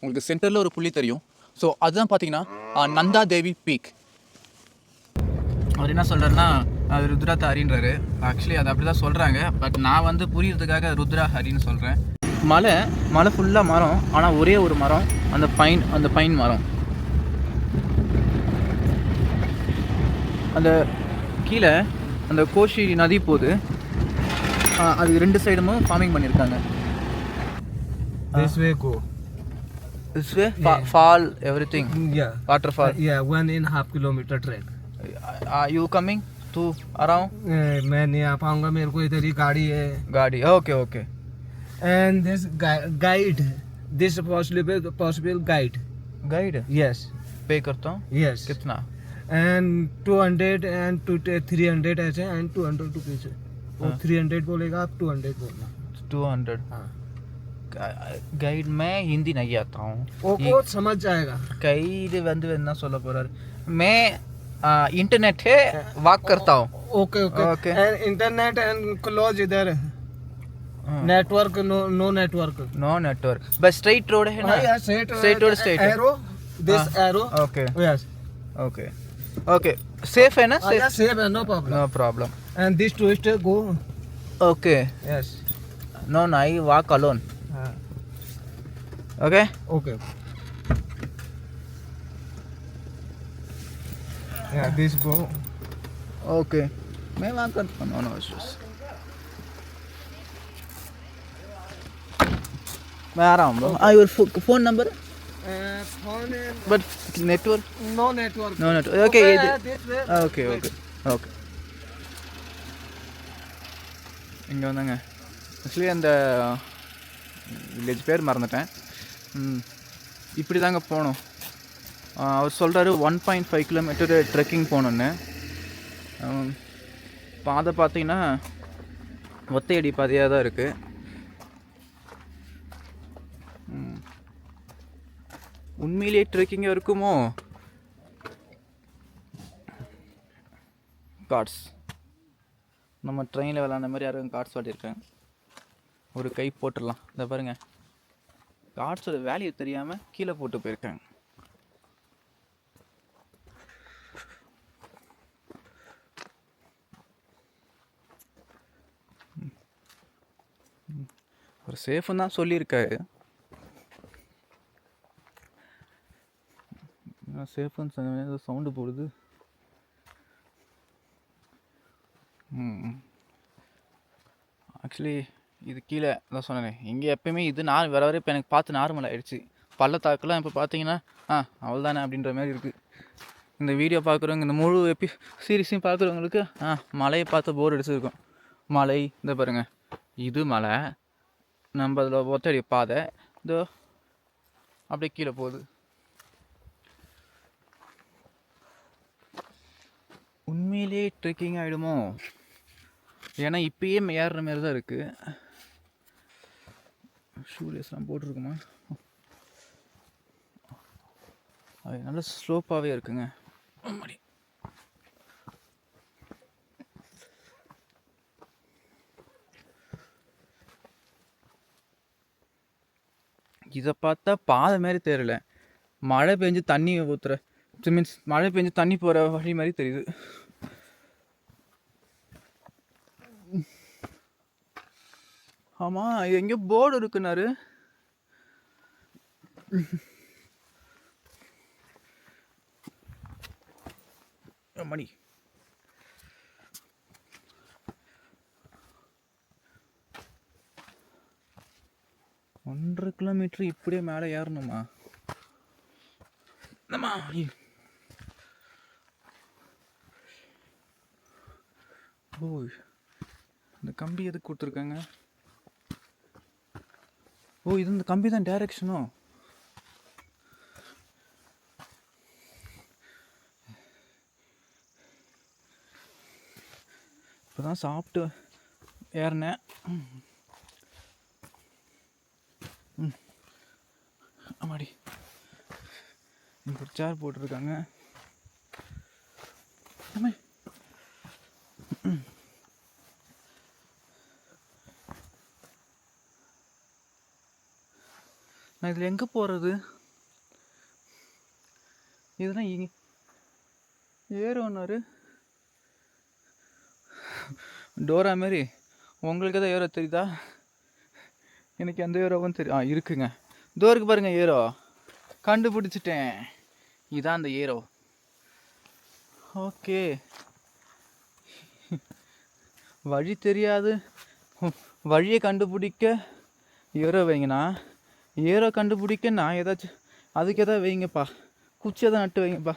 உங்களுக்கு சென்டரில் ஒரு புள்ளி தெரியும். ஸோ அதுதான் பார்த்தீங்கன்னா நந்தா தேவி பீக். அவர் என்ன சொல்கிறாருன்னா அது ருத்ரா ஹரின்றாரு. ஆக்சுவலி அது அப்படி தான் சொல்கிறாங்க. பட் நான் வந்து புரியறதுக்காக ருத்ரா ஹரின்னு சொல்கிறேன். மலை ஃபுல்லாக மரம், ஆனால் ஒரே ஒரு மரம், அந்த பைன் மரம். அந்த கீழே அந்த கோஷி நதி போகுது. அது 2 சைடுமும் ஃபார்மிங் பண்ணியிருக்காங்க. This way go. This way fall everything. Yeah. Waterfall. Yeah, 1.5 kilometer trek. Are you coming to around? मैं नहीं आ पाऊंगा, मेरे को इधर ही गाड़ी है. गाड़ी. Okay. And this guide, this possible guide. Guide? Yes. पे करता हूँ. Yes. कितना? And 200 and 300 ऐसे and 200 रुपीस. वो 300 बोलेगा, आप 200 बोलना. 200. हाँ. गाइड मैं हिंदी नहीं आता हूँ. वो समझ जाएगा. गाइड வந்து என்ன சொல்ல போறாரு? मैं इंटरनेट है वॉक करता हूँ. Okay. And internet and close इधर. Network no network. बस स्ट्रेट रोड है ना? Yeah, straight road straight. Arrow. This arrow. Okay. Yes. Okay. Safe है ना? Yeah, safe है, no problem. No problem. And this twist go. Okay. Yes. No, I walk alone. Okay. Yeah, this go. Okay. मैं वहाँ करता हूँ. No issues. मैं आ रहा हूँ bro. Your phone number? Phone. But network? No network. Okay. This way. Okay. இங்கே வந்தாங்க. Actually அந்த வில்லேஜ் பேர் மறந்துட்டேன். இப்படி தாங்க போகணும். அவர் சொல்கிறாரு 1.5 கிலோமீட்டர் ட்ரெக்கிங் போகணுன்னு. பாதை பார்த்தீங்கன்னா ஒத்தையடி பாதையாக தான் இருக்குது. உண்மையிலேயே ட்ரெக்கிங்காக இருக்குமோ? கார்ட்ஸ் நம்ம ட்ரெயினில் விளாண்ட மாதிரி யாரும் கார்ட்ஸ் வாட்டியிருக்காங்க. ஒரு கை போட்டுடலாம். இதை பாருங்கள், கார்ட்ஸோட வேல்யூ தெரியாமல் கீழே போட்டு போயிருக்காங்க. ஒரு சேஃப்னு தான் சொல்லியிருக்காரு. சேஃப்னு சவுண்டு போடுது. ஆக்சுவலி இது கீழே தான் சொன்னேன். இங்கே எப்போயுமே இது வர வரை இப்போ எனக்கு பார்த்து நார்மல் ஆகிடுச்சு. பள்ளத்தாக்கெல்லாம் இப்போ பார்த்தீங்கன்னா அவ்வளோதானே அப்படின்ற மாதிரி இருக்குது. இந்த வீடியோ பார்க்குறவங்க, இந்த முழு சீரீஸையும் பார்க்குறவங்களுக்கு மலையை பார்த்து போர் அடிச்சிருக்கும். மலை இந்த பாருங்கள், இது மலை, நம்ம அதில் ஒத்தடி பாதை இதோ அப்படியே கீழே போகுது. உண்மையிலே ட்ரெக்கிங் ஆகிடுமோ? ஏன்னா இப்பயே ஏறுற மாரி தான் இருக்குது. ஷூலேஸ்லாம் போட்டிருக்குமா? அது நல்ல ஸ்லோப்பாகவே இருக்குங்க. இதை பார்த்தா பாதை மாதிரி தெரியல, மழை பெஞ்சு தண்ணி ஊற்றுற மீன்ஸ் மழை பெஞ்சு தண்ணி போகிற வழி மாதிரி தெரியுது. ஆமாம், இது எங்கேயோ போர்டு இருக்குனாரு. மணி 1.5 கிலோமீட்டர் இப்படியே மேலே ஏறணுமா? ஓ, இந்த கம்பி எதுக்கு கொடுத்துருக்காங்க? ஓ, இது இந்த கம்பி தான் டைரக்ஷனும். இப்போ தான் சாப்பிட்டு ஏறினேன். ஆமாடி, இங்கே ஒரு சேர் போட்டிருக்காங்க. இதில் எங்கே போகிறது? இதுதான் ஏரோன்னாரு. டோரா மாரி உங்களுக்கு எதாவது ஏரோ தெரியுதா? எனக்கு எந்த ஏரோவும் தெரியும். இருக்குங்க, டோருக்கு பாருங்கள் ஏரோ. கண்டுபிடிச்சிட்டேன், இதான் அந்த ஏரோ. ஓகே, வழி தெரியாது, வழியை கண்டுபிடிக்க ஏரோ வைங்கண்ணா. ஏரோ கண்டுபிடிக்க நான் ஏதாச்சும் அதுக்கு எதாவது வைங்கப்பா, குச்சியை தான் நட்டு வைங்கப்பா.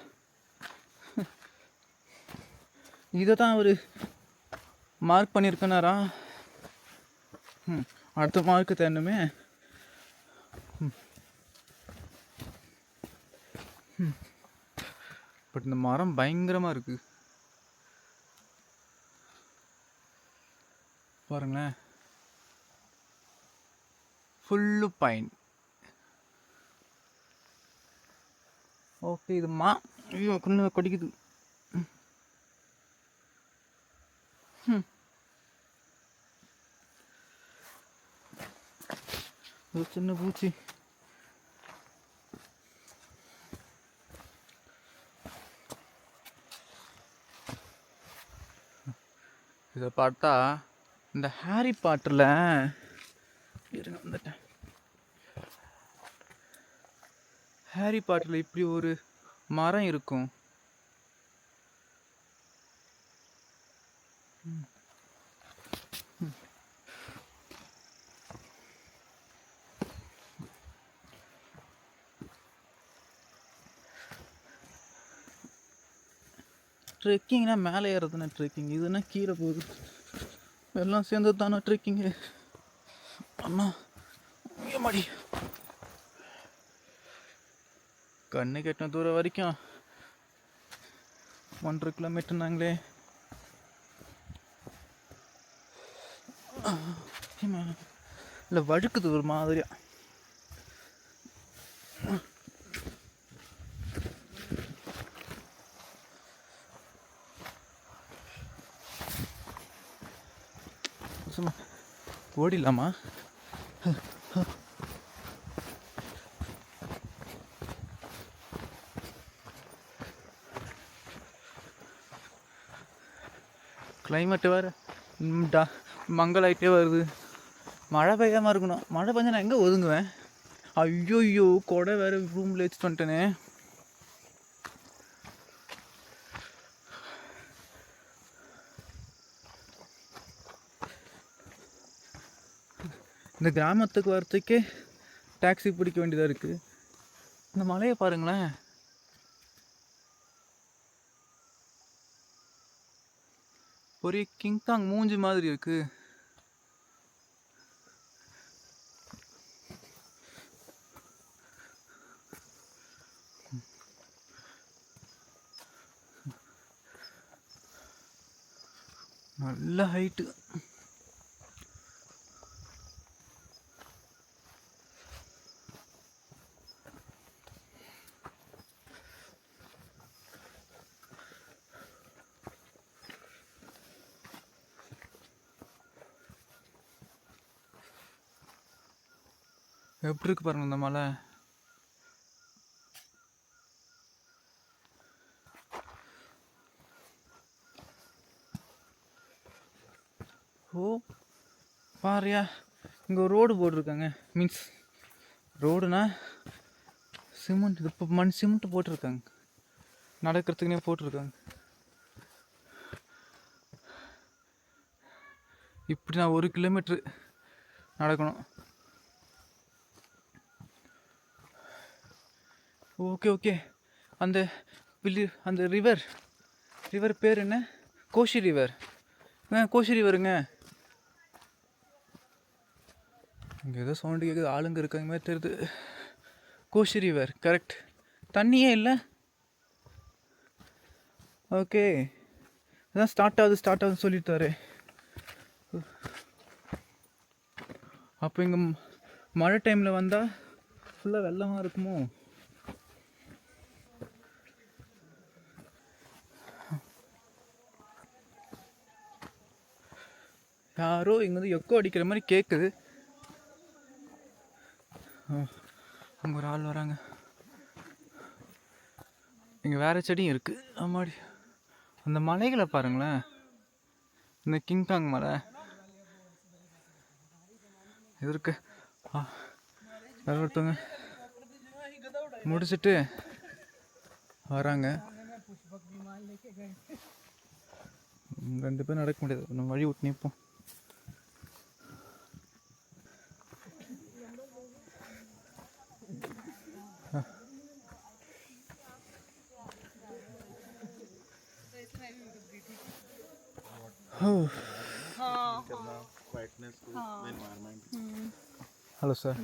இதை தான் அவர் மார்க் பண்ணியிருக்கனாரா? அடுத்த மார்க்கு தேடணுமே. பட் இந்த மரம் பயங்கரமாக இருக்கு பாருங்களேன், ஃபுல்லு பைன். ஓகே, இது ஐயோ கொஞ்சம் கொடிக்குது. ஒரு சின்ன பூச்சி. இதை பார்த்தா இந்த ஹாரி பாட்டரில் இருங்க வந்துட்டேன். ஹாரி பாட்டரில் இப்படி ஒரு மரம் இருக்கும். ட்ரெக்கிங்னா மேலே ஏறதுன்னா ட்ரெக்கிங், இதுனா கீழே போகுது. எல்லாம் சேர்ந்து தானே ட்ரெக்கிங்கு. அண்ணா மாடி கண்ணு கெட்டின தூரம் வரைக்கும் 1.5 கிலோமீட்டர்னாங்களே. இல்லை வழுக்குது ஒரு மாதிரியா. சும்மா ஓடிடலாமா? கிளைமேட்டு வேறு மங்கலாயிட்டே வருது. மழை பெய்யாமல் இருக்கணும். மழை பெஞ்சா நான் எங்கே ஒதுங்குவேன்? ஐயோ கொடை வேறு ரூமில் வச்சுட்டு வந்துட்டேனே. இந்த கிராமத்துக்கு வரத்துக்கே டாக்ஸி பிடிக்க வேண்டியதாக இருக்குது. இந்த மலையை பாருங்களேன், ஒரு கிங்காங் மூஞ்சி மாதிரி இருக்கு. நல்ல ஹைட்டு. எப்படி இருக்கு பாருங்க இந்த மலை. ஓ பாரியா, இங்கே ஒரு ரோடு போட்டிருக்காங்க. மீன்ஸ் ரோடுனா சிமெண்ட், இது இப்போ சிமெண்ட் போட்டிருக்காங்க, நடக்கிறதுக்குனே போட்டிருக்காங்க. இப்படி நான் 1 கிலோமீட்ரு நடக்கணும். ஓகே அந்த ரிவர் பேர் என்ன? கோஷி ரிவர். கோஷி ரிவருங்க. இங்கே ஏதோ சவுண்டு கேட்குது, ஆளுங்க இருக்காங்க மாதிரி தெரியுது. Kosi river correct. தண்ணியே இல்லை. ஓகே, அதான் ஸ்டார்ட் ஆகுதுன்னு சொல்லிட்டாரு. அப்போ இங்கே மழை டைமில் வந்தால் ஃபுல்லாக வெள்ளமாக இருக்குமோ? யாரோ இங்கே வந்து எக்கோ அடிக்கிற மாதிரி கேட்குது. அங்கே ஒரு ஆள் வராங்க. இங்கே வேறு செடியும் இருக்குது. ஆமாடி, அந்த மலைகளை பாருங்களேன். இந்த கிங்காங் மலை இது இருக்கு. வேறு ஒருத்தவங்க முடிச்சுட்டு வராங்க. 2 பேர் நடக்க முடியாது, நம்ம வழி விட்டு நிற்போம். Hello sir.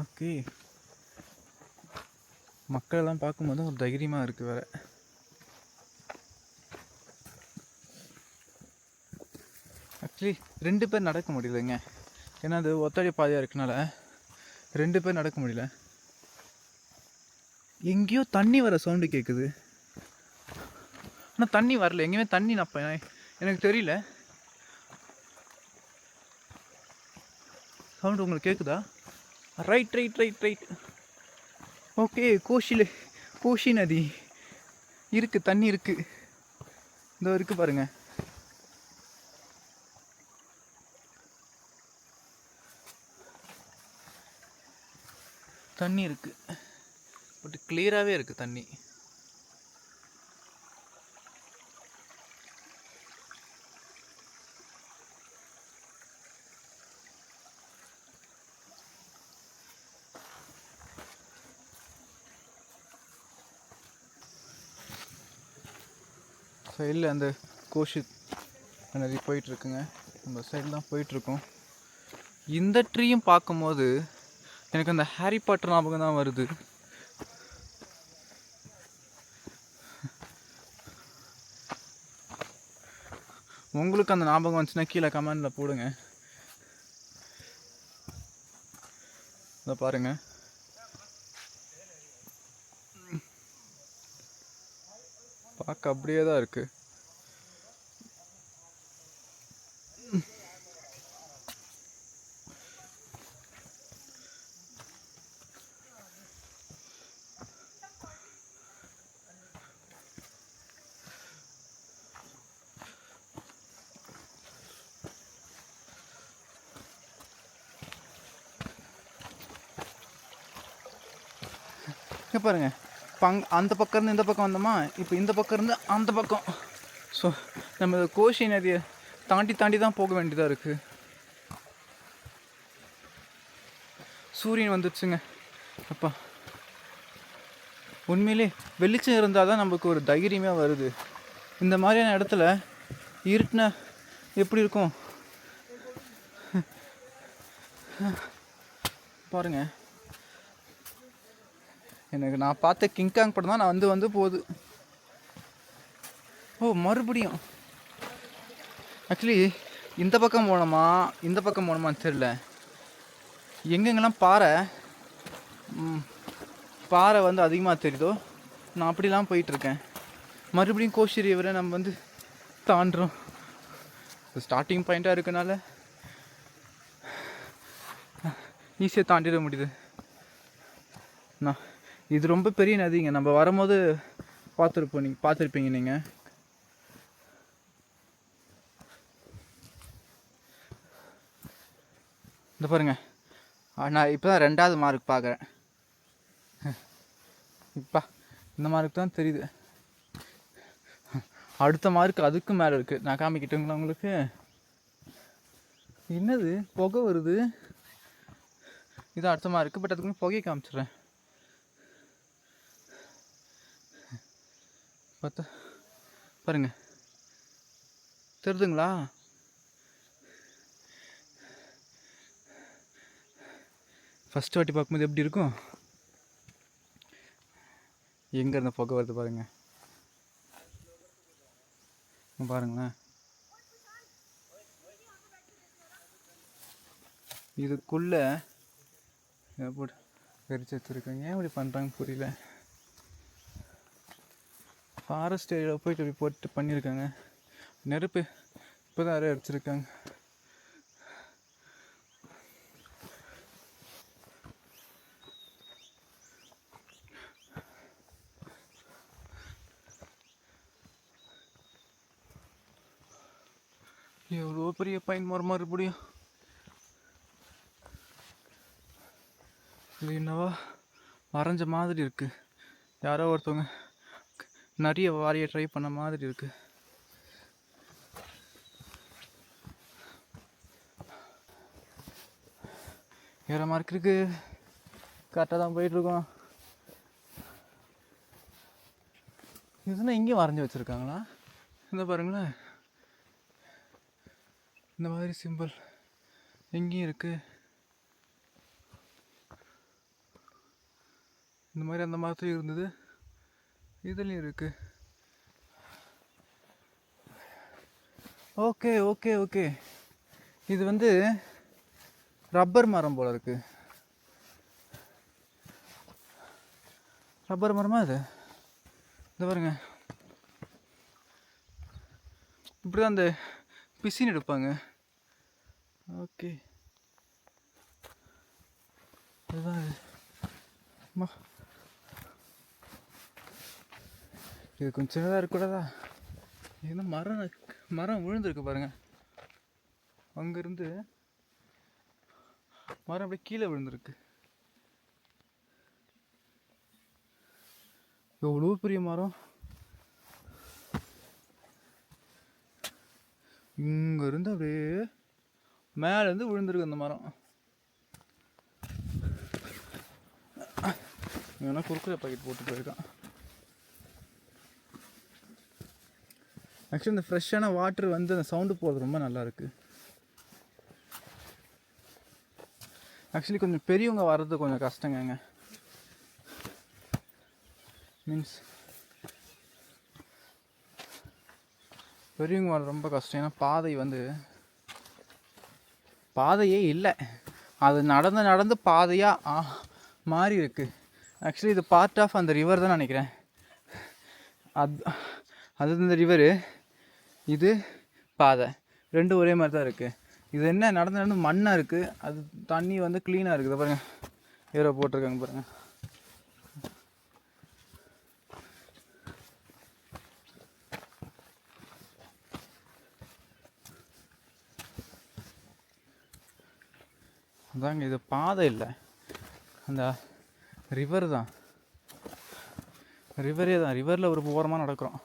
ஓகே, மக்களெல்லாம் பார்க்கும்போது ஒரு தைரியமாக இருக்குது வேறு. ஆக்சுவலி 2 பேர் நடக்க முடியலைங்க, ஏன்னா அது ஒத்தடி பாதையாக இருக்கனால 2 பேர் நடக்க முடியல. எங்கேயோ தண்ணி வர சவுண்டு கேட்குது, ஆனால் தண்ணி வரல. எங்கேயுமே தண்ணி எனக்கு தெரியல. சவுண்டு உங்களுக்கு கேட்குதா? ரைட். ஓகே, கோஷி நதி இருக்குது, தண்ணி இருக்குது. இதோ இருக்குது பாருங்க. தண்ணி இருக்குது, பட் கிளியராகவே இருக்குது தண்ணி. சைடில் அந்த கோஷி நதி போயிட்டுருக்குங்க. அந்த சைடு தான் போயிட்டுருக்கோம். இந்த ட்ரீயும் பார்க்கும்போது எனக்கு அந்த ஹாரி பாட்டர் ஞாபகம் தான் வருது. உங்களுக்கு அந்த ஞாபகம் வந்துச்சுன்னா கீழே கமெண்டில் போடுங்க. இதை பாருங்க, பார்க்க அப்படியே தான் இருக்குது. பாருங்க, அந்த பக்கம் இருந்து இந்த பக்கம் வந்தோமா, இப்போ இந்த பக்கம் இருந்து அந்த பக்கம். ஸோ நம்ம கோஷி நதியை தாண்டி தான் போக வேண்டியதாக இருக்குது. சூரியன் வந்துடுச்சுங்க. அப்பா, உண்மையிலே வெளிச்சம் இருந்தால் தான் நமக்கு ஒரு தைரியமே வருது. இந்த மாதிரியான இடத்துல இருட்டுனா எப்படி இருக்கும் பாருங்க. எனக்கு நான் பார்த்த கிங்காங் படம் தான் நான் வந்து போகுது. ஓ, மறுபடியும் ஆக்சுவலி இந்த பக்கம் போனோமான்னு தெரியல. எங்கெங்கெல்லாம் பாறை வந்து அதிகமாக தெரியுதோ நான் அப்படிலாம் போயிட்டுருக்கேன். மறுபடியும் கோஷி ரிவரை நம்ம வந்து தாண்டுறோம். ஸ்டார்டிங் பாயிண்ட்டாக இருக்கனால ஈஸியாக தாண்டிட முடியுது. இது ரொம்ப பெரிய நதிங்க. நம்ம வரும்போது பார்த்துருப்பீங்க நீங்கள். இந்த பாருங்க, நான் இப்போ தான் 2வது மார்க் பார்க்குறேன். இப்போ இந்த மார்க் தான் தெரியுது. அடுத்த மார்க் அதுக்கும் மேலே இருக்குது. நான் காமிக்கிட்டுங்களா உங்களுக்கு? என்னது புகை வருது? இது அடுத்த மார்க்கு, பட் அதுக்கு புகையை காமிச்சிடுறேன். பார்த்தா பாருங்க, தெரியுதுங்களா? ஃபஸ்ட்டு வாட்டி பார்க்கும்போது எப்படி இருக்கும்? எங்கே இருந்த புகை வருது பாருங்க. பாருங்களேன், இதுக்குள்ளே எப்படி வெறிச்சு வச்சுருக்காங்க. ஏன் இப்படி பண்ணுறாங்க புரியல. ஃபாரஸ்ட் ஏரியாவில் போயிட்டு இப்படி போட்டு பண்ணியிருக்காங்க. நெருப்பு இப்போ தான் அடிச்சிருக்காங்க. எவ்வளோ பெரிய பைன் மரம் மறுபடியும். இது என்னவா வரைஞ்ச மாதிரி இருக்கு. யாரோ ஒருத்தவங்க நிறைய வாரிய ட்ரை பண்ண மாதிரி இருக்கு. வேற மார்க் இருக்கு. கரெக்டாக தான் போயிட்டுருக்கோம். இதுனா இங்கேயும் வரைஞ்சி வச்சுருக்காங்களா? இந்த பாருங்களேன், இந்த மாதிரி சிம்பிள் எங்கேயும் இருக்கு. இந்த மாதிரி அந்த மரத்துலையும் இருந்தது, இதுலேயும் இருக்கு. ஓகே ஓகே ஓகே, இது வந்து ரப்பர் மரம் போல இருக்கு. ரப்பர் மரமா இது? இந்த பாருங்க, இப்படிதான் அந்த பிசின் எடுப்பாங்க. ஓகே, இதுதான் இது. இது கொஞ்சம் சின்னதாக இருக்கக்கூடாதா? இது மரம் விழுந்துருக்கு பாருங்க. அங்கேருந்து மரம் அப்படியே கீழே விழுந்துருக்கு. எவ்வளோ பெரிய மரம். இங்கேருந்து அப்படியே மேலேருந்து விழுந்துருக்கு அந்த மரம். வேணா குறுக்குற பாக்கெட் போட்டு போயிருக்கான். ஆக்சுவலி இந்த ஃப்ரெஷ்ஷான வாட்டர் வந்து அந்த சவுண்டு போகிறது ரொம்ப நல்லாயிருக்கு. ஆக்சுவலி கொஞ்சம் பெரியவங்க வர்றது கொஞ்சம் கஷ்டங்க. மீன்ஸ் பெரியவங்க வர்றது ரொம்ப கஷ்டம். ஏன்னா பாதையே இல்லை. அது நடந்து பாதையாக மாறி இருக்குது. ஆக்சுவலி இது பார்ட் ஆஃப் அந்த ரிவர் தான் நினைக்கிறேன். அது இந்த ரிவரு, இது பாதை, ரெண்டும் ஒரே மாதிரி தான் இருக்குது. இது என்ன நடந்து மண்ணாக இருக்குது, அது தண்ணி வந்து க்ளீனாக இருக்குது. பாருங்கள், ஏரோ போட்டிருக்காங்க பாருங்கள். அதாங்க, இது பாதை இல்லை, அந்த ரிவர் தான். ரிவரே தான். ரிவரில் ஒரு ஓரமாக நடக்கிறோம்.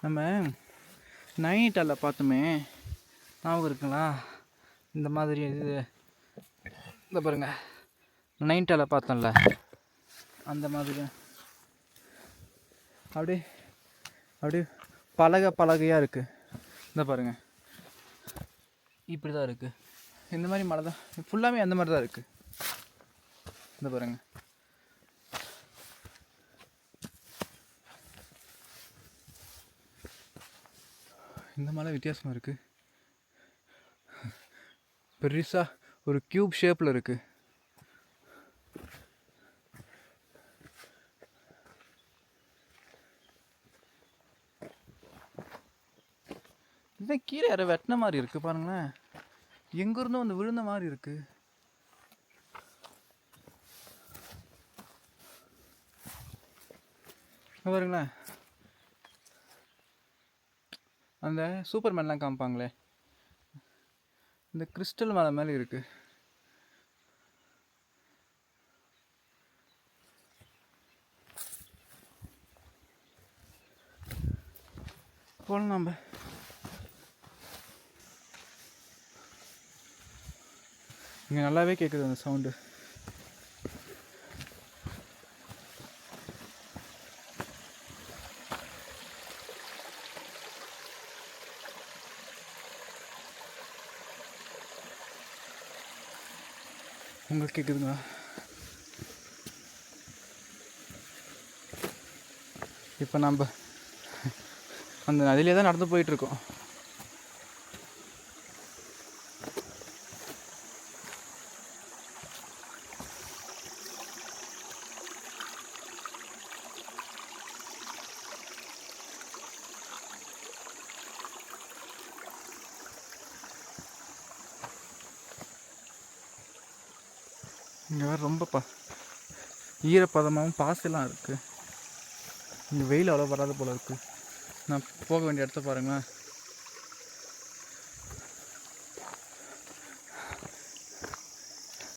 நம்ம நைனிடாலில் பார்த்தோமே, ஞாபகம் இருக்குங்களா? இந்த மாதிரி இது இந்த பாருங்க, நைனிடாலில் பார்த்தோம்ல, அந்த மாதிரி அப்படியே பலகையாக இருக்குது. இந்த பாருங்கள், இப்படி தான் இருக்குது. இந்த மாதிரி மலை தான் ஃபுல்லாமே, அந்த மாதிரி தான் இருக்குது. இந்த பாருங்கள், இந்த மலை வித்தியாசமாக இருக்குது. பெருசாக ஒரு க்யூப் ஷேப்பில் இருக்குது. இதுதான் கீழே யாரை வெட்டின மாதிரி இருக்குது பாருங்களேன். எங்கேருந்தும் வந்து விழுந்த மாதிரி இருக்குது. பாருங்களேன், அந்த சூப்பர்மேன்லாம் காமிப்பாங்களே, இந்த கிறிஸ்டல் மலை மேலே இருக்கு. போல நம்ம இங்கே நல்லாவே கேட்குது அந்த சவுண்டு. உங்களுக்கு கேட்குதுங்களா? இப்போ நம்ம அந்த நதியிலே தான் நடந்து போயிட்டுருக்கோம். இங்கே வேறு ரொம்ப ஈரப்பதமாகவும் பாசெல்லாம் இருக்குது. இங்கே வெயில் அவ்வளோ வராது போல் இருக்குது. நான் போக வேண்டிய இடத்த பாருங்களேன்.